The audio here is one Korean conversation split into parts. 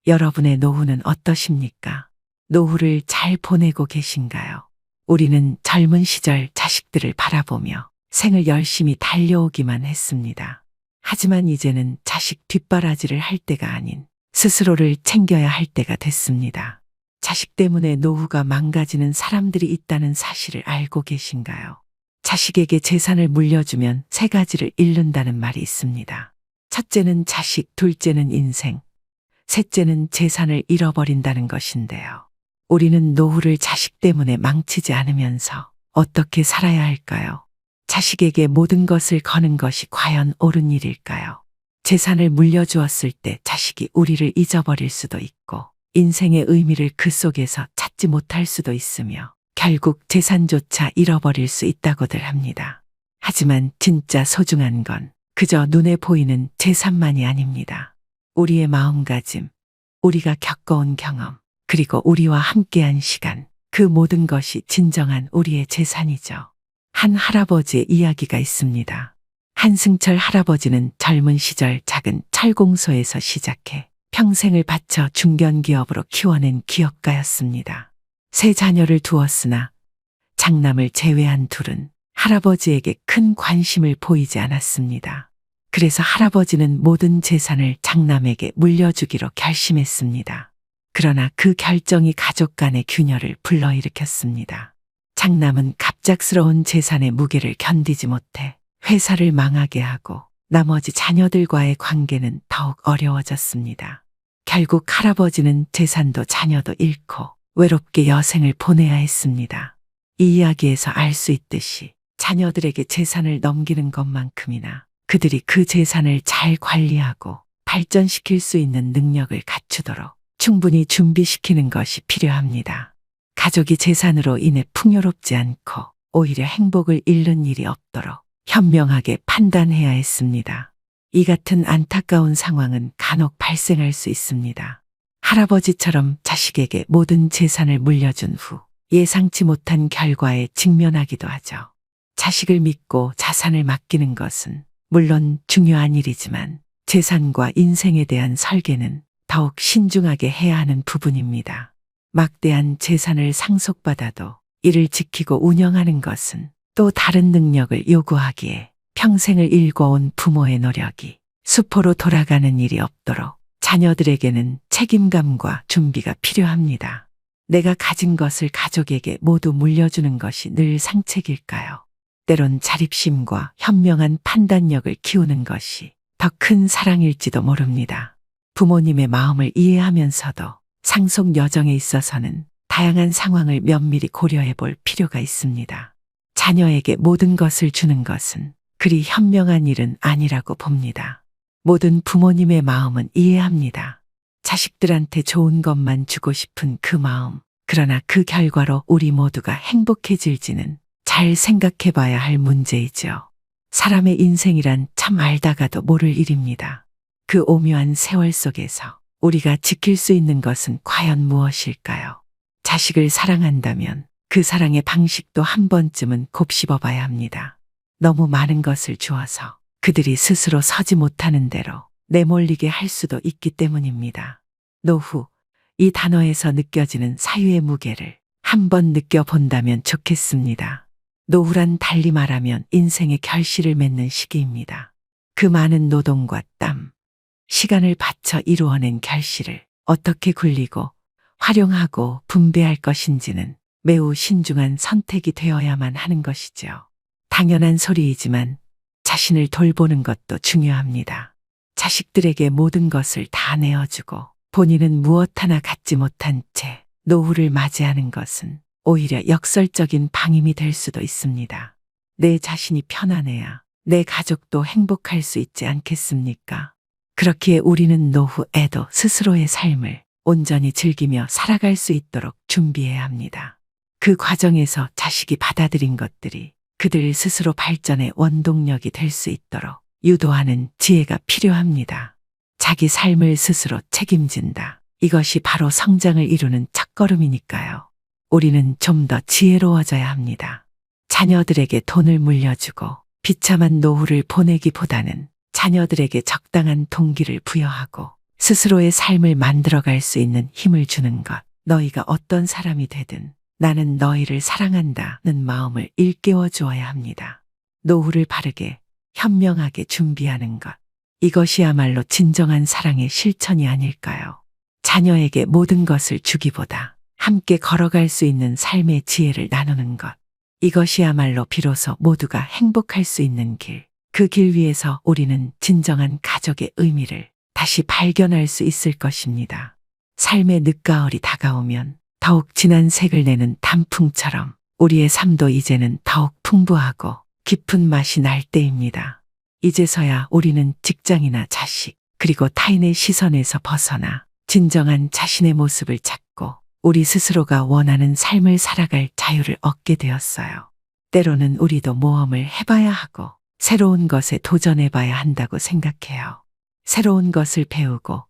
여러분의 노후는 어떠십니까? 노후를 잘 보내고 계신가요? 우리는 젊은 시절 자식들을 바라보며 생을 열심히 달려오기만 했습니다. 하지만 이제는 자식 뒷바라지를 할 때가 아닌 스스로를 챙겨야 할 때가 됐습니다. 자식 때문에 노후가 망가지는 사람들이 있다는 사실을 알고 계신가요? 자식에게 재산을 물려주면 세 가지를 잃는다는 말이 있습니다. 첫째는 자식, 둘째는 인생, 셋째는 재산을 잃어버린다는 것인데요. 우리는 노후를 자식 때문에 망치지 않으면서 어떻게 살아야 할까요? 자식에게 모든 것을 거는 것이 과연 옳은 일일까요? 재산을 물려주었을 때 자식이 우리를 잊어버릴 수도 있고 인생의 의미를 그 속에서 찾지 못할 수도 있으며 결국 재산조차 잃어버릴 수 있다고들 합니다. 하지만 진짜 소중한 건 그저 눈에 보이는 재산만이 아닙니다. 우리의 마음가짐, 우리가 겪어온 경험, 그리고 우리와 함께한 시간, 그 모든 것이 진정한 우리의 재산이죠. 한 할아버지의 이야기가 있습니다. 한승철 할아버지는 젊은 시절 작은 철공소에서 시작해 평생을 바쳐 중견기업으로 키워낸 기업가였습니다. 세 자녀를 두었으나 장남을 제외한 둘은 할아버지에게 큰 관심을 보이지 않았습니다. 그래서 할아버지는 모든 재산을 장남에게 물려주기로 결심했습니다. 그러나 그 결정이 가족 간의 균열을 불러일으켰습니다. 장남은 갑작스러운 재산의 무게를 견디지 못해 회사를 망하게 하고 나머지 자녀들과의 관계는 더욱 어려워졌습니다. 결국 할아버지는 재산도 자녀도 잃고 외롭게 여생을 보내야 했습니다. 이 이야기에서 알 수 있듯이 자녀들에게 재산을 넘기는 것만큼이나 그들이 그 재산을 잘 관리하고 발전시킬 수 있는 능력을 갖추도록 충분히 준비시키는 것이 필요합니다. 가족이 재산으로 인해 풍요롭지 않고 오히려 행복을 잃는 일이 없도록 현명하게 판단해야 했습니다. 이 같은 안타까운 상황은 간혹 발생할 수 있습니다. 할아버지처럼 자식에게 모든 재산을 물려준 후 예상치 못한 결과에 직면하기도 하죠. 자식을 믿고 자산을 맡기는 것은 물론 중요한 일이지만 재산과 인생에 대한 설계는 더욱 신중하게 해야 하는 부분입니다. 막대한 재산을 상속받아도 이를 지키고 운영하는 것은 또 다른 능력을 요구하기에 평생을 일궈온 부모의 노력이 수포로 돌아가는 일이 없도록 자녀들에게는 책임감과 준비가 필요합니다. 내가 가진 것을 가족에게 모두 물려주는 것이 늘 상책일까요? 때론 자립심과 현명한 판단력을 키우는 것이 더 큰 사랑일지도 모릅니다. 부모님의 마음을 이해하면서도 상속 여정에 있어서는 다양한 상황을 면밀히 고려해 볼 필요가 있습니다. 자녀에게 모든 것을 주는 것은 그리 현명한 일은 아니라고 봅니다. 모든 부모님의 마음은 이해합니다. 자식들한테 좋은 것만 주고 싶은 그 마음, 그러나 그 결과로 우리 모두가 행복해질지는 잘 생각해 봐야 할 문제이죠. 사람의 인생이란 참 알다가도 모를 일입니다. 그 오묘한 세월 속에서 우리가 지킬 수 있는 것은 과연 무엇일까요? 자식을 사랑한다면 그 사랑의 방식도 한 번쯤은 곱씹어 봐야 합니다. 너무 많은 것을 주어서 그들이 스스로 서지 못하는 대로 내몰리게 할 수도 있기 때문입니다. 노후, 이 단어에서 느껴지는 사유의 무게를 한번 느껴본다면 좋겠습니다. 노후란 달리 말하면 인생의 결실을 맺는 시기입니다. 그 많은 노동과 땀, 시간을 바쳐 이루어낸 결실을 어떻게 굴리고 활용하고 분배할 것인지는 매우 신중한 선택이 되어야만 하는 것이죠. 당연한 소리이지만 자신을 돌보는 것도 중요합니다. 자식들에게 모든 것을 다 내어주고 본인은 무엇 하나 갖지 못한 채 노후를 맞이하는 것은 오히려 역설적인 방임이 될 수도 있습니다. 내 자신이 편안해야 내 가족도 행복할 수 있지 않겠습니까? 그렇기에 우리는 노후에도 스스로의 삶을 온전히 즐기며 살아갈 수 있도록 준비해야 합니다. 그 과정에서 자식이 받아들인 것들이 그들 스스로 발전의 원동력이 될 수 있도록 유도하는 지혜가 필요합니다. 자기 삶을 스스로 책임진다. 이것이 바로 성장을 이루는 첫걸음이니까요. 우리는 좀 더 지혜로워져야 합니다. 자녀들에게 돈을 물려주고 비참한 노후를 보내기보다는 자녀들에게 적당한 동기를 부여하고 스스로의 삶을 만들어갈 수 있는 힘을 주는 것. 너희가 어떤 사람이 되든 나는 너희를 사랑한다는 마음을 일깨워 주어야 합니다. 노후를 바르게, 현명하게 준비하는 것. 이것이야말로 진정한 사랑의 실천이 아닐까요? 자녀에게 모든 것을 주기보다 함께 걸어갈 수 있는 삶의 지혜를 나누는 것. 이것이야말로 비로소 모두가 행복할 수 있는 길. 그 길 위에서 우리는 진정한 가족의 의미를 다시 발견할 수 있을 것입니다. 삶의 늦가을이 다가오면 더욱 진한 색을 내는 단풍처럼 우리의 삶도 이제는 더욱 풍부하고 깊은 맛이 날 때입니다. 이제서야 우리는 직장이나 자식, 그리고 타인의 시선에서 벗어나 진정한 자신의 모습을 찾고 우리 스스로가 원하는 삶을 살아갈 자유를 얻게 되었어요. 때로는 우리도 모험을 해봐야 하고 새로운 것에 도전해봐야 한다고 생각해요. 새로운 것을 배우고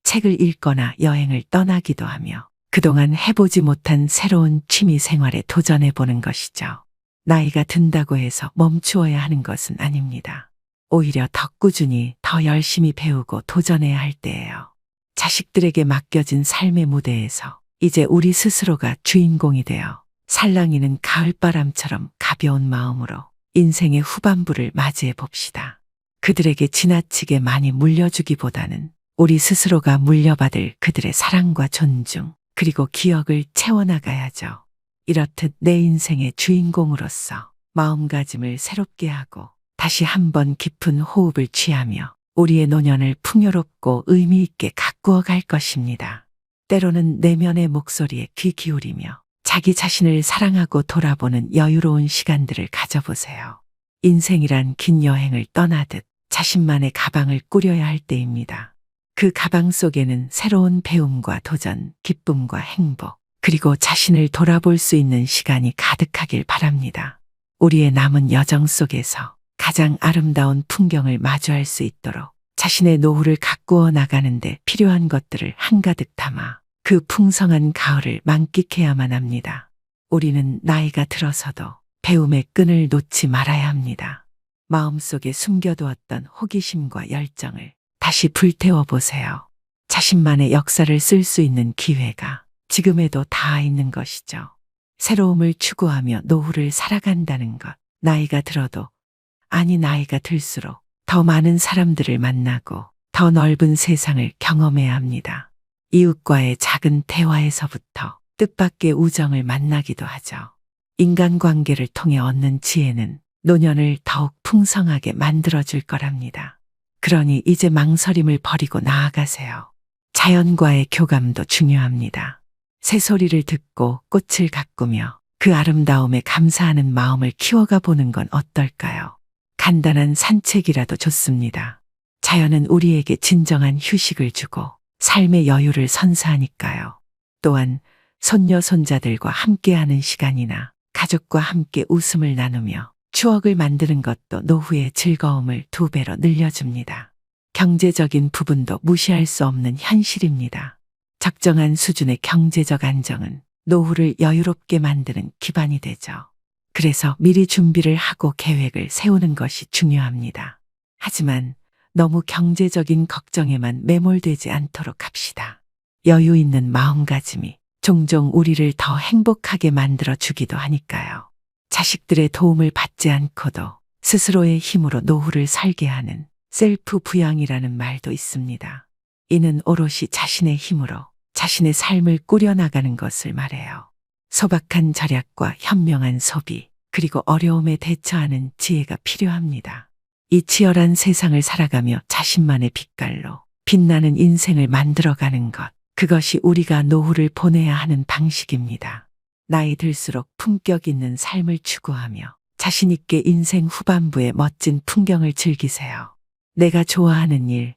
책을 읽거나 여행을 떠나기도 하며 그동안 해보지 못한 새로운 취미 생활에 도전해보는 것이죠. 나이가 든다고 해서 멈추어야 하는 것은 아닙니다. 오히려 더 꾸준히 더 열심히 배우고 도전해야 할 때예요. 자식들에게 맡겨진 삶의 무대에서 이제 우리 스스로가 주인공이 되어 살랑이는 가을바람처럼 가벼운 마음으로 인생의 후반부를 맞이해 봅시다. 그들에게 지나치게 많이 물려주기보다는 우리 스스로가 물려받을 그들의 사랑과 존중, 그리고 기억을 채워나가야죠. 이렇듯 내 인생의 주인공으로서 마음가짐을 새롭게 하고 다시 한번 깊은 호흡을 취하며 우리의 노년을 풍요롭고 의미 있게 가꾸어 갈 것입니다. 때로는 내면의 목소리에 귀 기울이며 자기 자신을 사랑하고 돌아보는 여유로운 시간들을 가져보세요. 인생이란 긴 여행을 떠나듯 자신만의 가방을 꾸려야 할 때입니다. 그 가방 속에는 새로운 배움과 도전, 기쁨과 행복, 그리고 자신을 돌아볼 수 있는 시간이 가득하길 바랍니다. 우리의 남은 여정 속에서 가장 아름다운 풍경을 마주할 수 있도록 자신의 노후를 가꾸어 나가는데 필요한 것들을 한가득 담아 그 풍성한 가을을 만끽해야만 합니다. 우리는 나이가 들어서도 배움의 끈을 놓지 말아야 합니다. 마음속에 숨겨두었던 호기심과 열정을 다시 불태워 보세요. 자신만의 역사를 쓸 수 있는 기회가 지금에도 닿아 있는 것이죠. 새로움을 추구하며 노후를 살아간다는 것. 나이가 들어도, 아니 나이가 들수록 더 많은 사람들을 만나고 더 넓은 세상을 경험해야 합니다. 이웃과의 작은 대화에서부터 뜻밖의 우정을 만나기도 하죠. 인간관계를 통해 얻는 지혜는 노년을 더욱 풍성하게 만들어줄 거랍니다. 그러니 이제 망설임을 버리고 나아가세요. 자연과의 교감도 중요합니다. 새소리를 듣고 꽃을 가꾸며 그 아름다움에 감사하는 마음을 키워가 보는 건 어떨까요? 간단한 산책이라도 좋습니다. 자연은 우리에게 진정한 휴식을 주고 삶의 여유를 선사하니까요. 또한 손녀 손자들과 함께하는 시간이나 가족과 함께 웃음을 나누며 추억을 만드는 것도 노후의 즐거움을 2배로 늘려줍니다. 경제적인 부분도 무시할 수 없는 현실입니다. 적정한 수준의 경제적 안정은 노후를 여유롭게 만드는 기반이 되죠. 그래서 미리 준비를 하고 계획을 세우는 것이 중요합니다. 하지만 너무 경제적인 걱정에만 매몰되지 않도록 합시다. 여유 있는 마음가짐이 종종 우리를 더 행복하게 만들어 주기도 하니까요. 자식들의 도움을 받지 않고도 스스로의 힘으로 노후를 살게 하는 셀프 부양이라는 말도 있습니다. 이는 오롯이 자신의 힘으로 자신의 삶을 꾸려나가는 것을 말해요. 소박한 절약과 현명한 소비, 그리고 어려움에 대처하는 지혜가 필요합니다. 이 치열한 세상을 살아가며 자신만의 빛깔로 빛나는 인생을 만들어가는 것, 그것이 우리가 노후를 보내야 하는 방식입니다. 나이 들수록 품격 있는 삶을 추구하며 자신 있게 인생 후반부의 멋진 풍경을 즐기세요. 내가 좋아하는 일,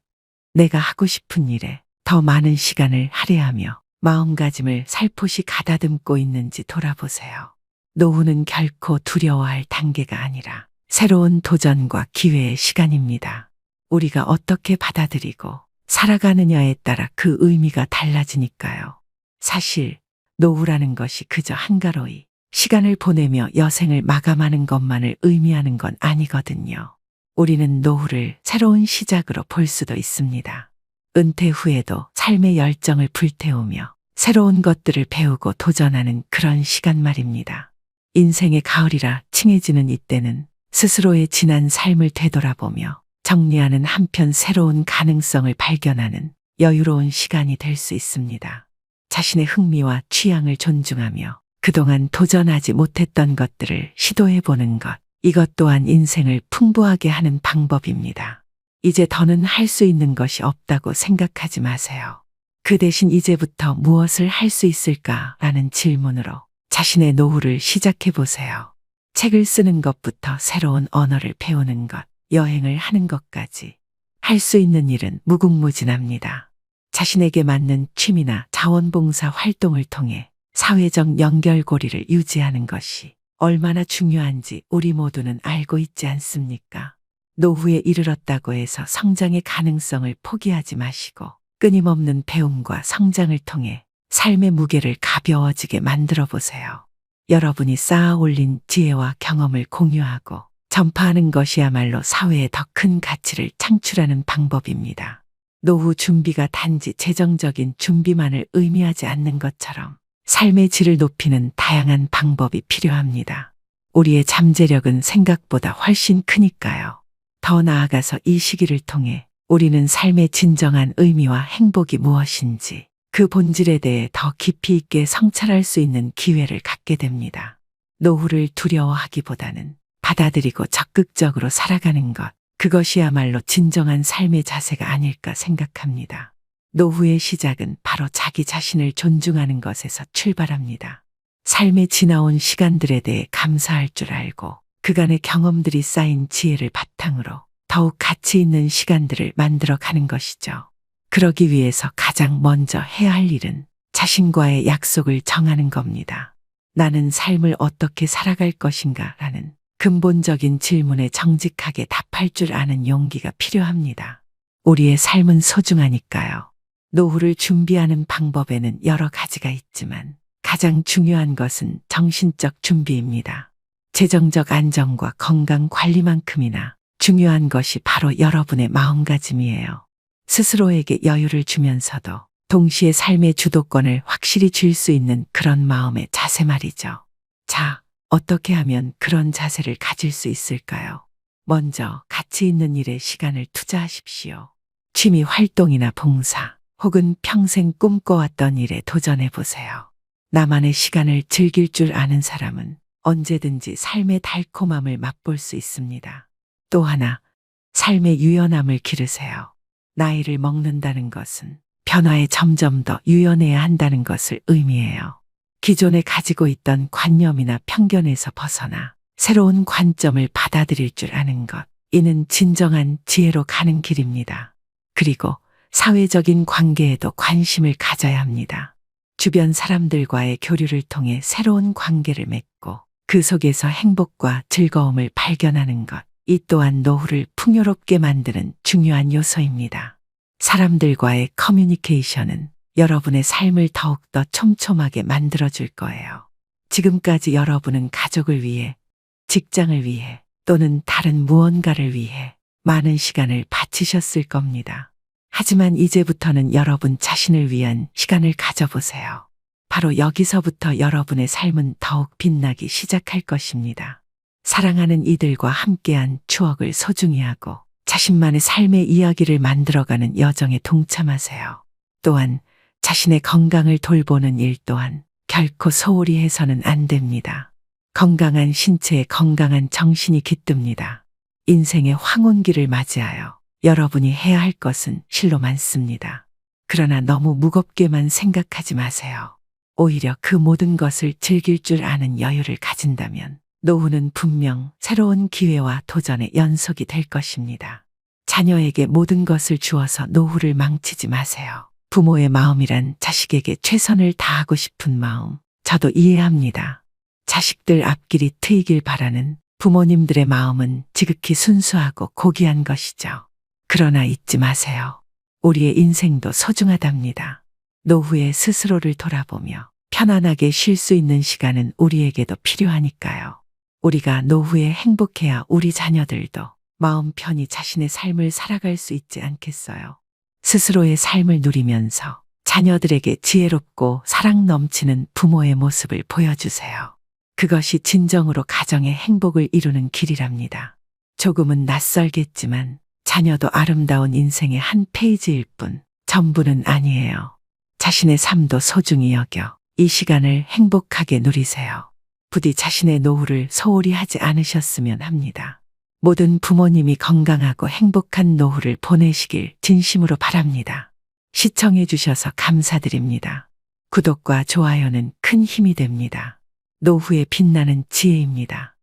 내가 하고 싶은 일에 더 많은 시간을 할애하며 마음가짐을 살포시 가다듬고 있는지 돌아보세요. 노후는 결코 두려워할 단계가 아니라 새로운 도전과 기회의 시간입니다. 우리가 어떻게 받아들이고 살아가느냐에 따라 그 의미가 달라지니까요. 사실 노후라는 것이 그저 한가로이 시간을 보내며 여생을 마감하는 것만을 의미하는 건 아니거든요. 우리는 노후를 새로운 시작으로 볼 수도 있습니다. 은퇴 후에도 삶의 열정을 불태우며 새로운 것들을 배우고 도전하는 그런 시간 말입니다. 인생의 가을이라 칭해지는 이때는 스스로의 지난 삶을 되돌아보며 정리하는 한편 새로운 가능성을 발견하는 여유로운 시간이 될 수 있습니다. 자신의 흥미와 취향을 존중하며 그동안 도전하지 못했던 것들을 시도해보는 것, 이것 또한 인생을 풍부하게 하는 방법입니다. 이제 더는 할 수 있는 것이 없다고 생각하지 마세요. 그 대신 이제부터 무엇을 할 수 있을까라는 질문으로 자신의 노후를 시작해 보세요. 책을 쓰는 것부터 새로운 언어를 배우는 것, 여행을 하는 것까지 할 수 있는 일은 무궁무진합니다. 자신에게 맞는 취미나 자원봉사 활동을 통해 사회적 연결고리를 유지하는 것이 얼마나 중요한지 우리 모두는 알고 있지 않습니까? 노후에 이르렀다고 해서 성장의 가능성을 포기하지 마시고 끊임없는 배움과 성장을 통해 삶의 무게를 가벼워지게 만들어 보세요. 여러분이 쌓아 올린 지혜와 경험을 공유하고 전파하는 것이야말로 사회에 더 큰 가치를 창출하는 방법입니다. 노후 준비가 단지 재정적인 준비만을 의미하지 않는 것처럼 삶의 질을 높이는 다양한 방법이 필요합니다. 우리의 잠재력은 생각보다 훨씬 크니까요. 더 나아가서 이 시기를 통해 우리는 삶의 진정한 의미와 행복이 무엇인지 그 본질에 대해 더 깊이 있게 성찰할 수 있는 기회를 갖게 됩니다. 노후를 두려워하기보다는 받아들이고 적극적으로 살아가는 것, 그것이야말로 진정한 삶의 자세가 아닐까 생각합니다. 노후의 시작은 바로 자기 자신을 존중하는 것에서 출발합니다. 삶의 지나온 시간들에 대해 감사할 줄 알고 그간의 경험들이 쌓인 지혜를 바탕으로 더욱 가치 있는 시간들을 만들어 가는 것이죠. 그러기 위해서 가장 먼저 해야 할 일은 자신과의 약속을 정하는 겁니다. 나는 삶을 어떻게 살아갈 것인가 라는 근본적인 질문에 정직하게 답할 줄 아는 용기가 필요합니다. 우리의 삶은 소중하니까요. 노후를 준비하는 방법에는 여러 가지가 있지만 가장 중요한 것은 정신적 준비입니다. 재정적 안정과 건강 관리만큼이나 중요한 것이 바로 여러분의 마음가짐이에요. 스스로에게 여유를 주면서도 동시에 삶의 주도권을 확실히 쥘 수 있는 그런 마음의 자세 말이죠. 자, 어떻게 하면 그런 자세를 가질 수 있을까요? 먼저 가치 있는 일에 시간을 투자하십시오. 취미 활동이나 봉사 혹은 평생 꿈꿔왔던 일에 도전해 보세요. 나만의 시간을 즐길 줄 아는 사람은 언제든지 삶의 달콤함을 맛볼 수 있습니다. 또 하나, 삶의 유연함을 기르세요. 나이를 먹는다는 것은 변화에 점점 더 유연해야 한다는 것을 의미해요. 기존에 가지고 있던 관념이나 편견에서 벗어나 새로운 관점을 받아들일 줄 아는 것, 이는 진정한 지혜로 가는 길입니다. 그리고 사회적인 관계에도 관심을 가져야 합니다. 주변 사람들과의 교류를 통해 새로운 관계를 맺고 그 속에서 행복과 즐거움을 발견하는 것, 이 또한 노후를 풍요롭게 만드는 중요한 요소입니다. 사람들과의 커뮤니케이션은 여러분의 삶을 더욱더 촘촘하게 만들어줄 거예요. 지금까지 여러분은 가족을 위해, 직장을 위해 또는 다른 무언가를 위해 많은 시간을 바치셨을 겁니다. 하지만 이제부터는 여러분 자신을 위한 시간을 가져보세요. 바로 여기서부터 여러분의 삶은 더욱 빛나기 시작할 것입니다. 사랑하는 이들과 함께한 추억을 소중히 하고 자신만의 삶의 이야기를 만들어가는 여정에 동참하세요. 또한 자신의 건강을 돌보는 일 또한 결코 소홀히 해서는 안 됩니다. 건강한 신체에 건강한 정신이 깃듭니다. 인생의 황혼기를 맞이하여 여러분이 해야 할 것은 실로 많습니다. 그러나 너무 무겁게만 생각하지 마세요. 오히려 그 모든 것을 즐길 줄 아는 여유를 가진다면 노후는 분명 새로운 기회와 도전의 연속이 될 것입니다. 자녀에게 모든 것을 주어서 노후를 망치지 마세요. 부모의 마음이란 자식에게 최선을 다하고 싶은 마음, 저도 이해합니다. 자식들 앞길이 트이길 바라는 부모님들의 마음은 지극히 순수하고 고귀한 것이죠. 그러나 잊지 마세요. 우리의 인생도 소중하답니다. 노후에 스스로를 돌아보며 편안하게 쉴 수 있는 시간은 우리에게도 필요하니까요. 우리가 노후에 행복해야 우리 자녀들도 마음 편히 자신의 삶을 살아갈 수 있지 않겠어요? 스스로의 삶을 누리면서 자녀들에게 지혜롭고 사랑 넘치는 부모의 모습을 보여주세요. 그것이 진정으로 가정의 행복을 이루는 길이랍니다. 조금은 낯설겠지만 자녀도 아름다운 인생의 한 페이지일 뿐 전부는 아니에요. 자신의 삶도 소중히 여겨 이 시간을 행복하게 누리세요. 부디 자신의 노후를 소홀히 하지 않으셨으면 합니다. 모든 부모님이 건강하고 행복한 노후를 보내시길 진심으로 바랍니다. 시청해 주셔서 감사드립니다. 구독과 좋아요는 큰 힘이 됩니다. 노후에 빛나는 지혜입니다.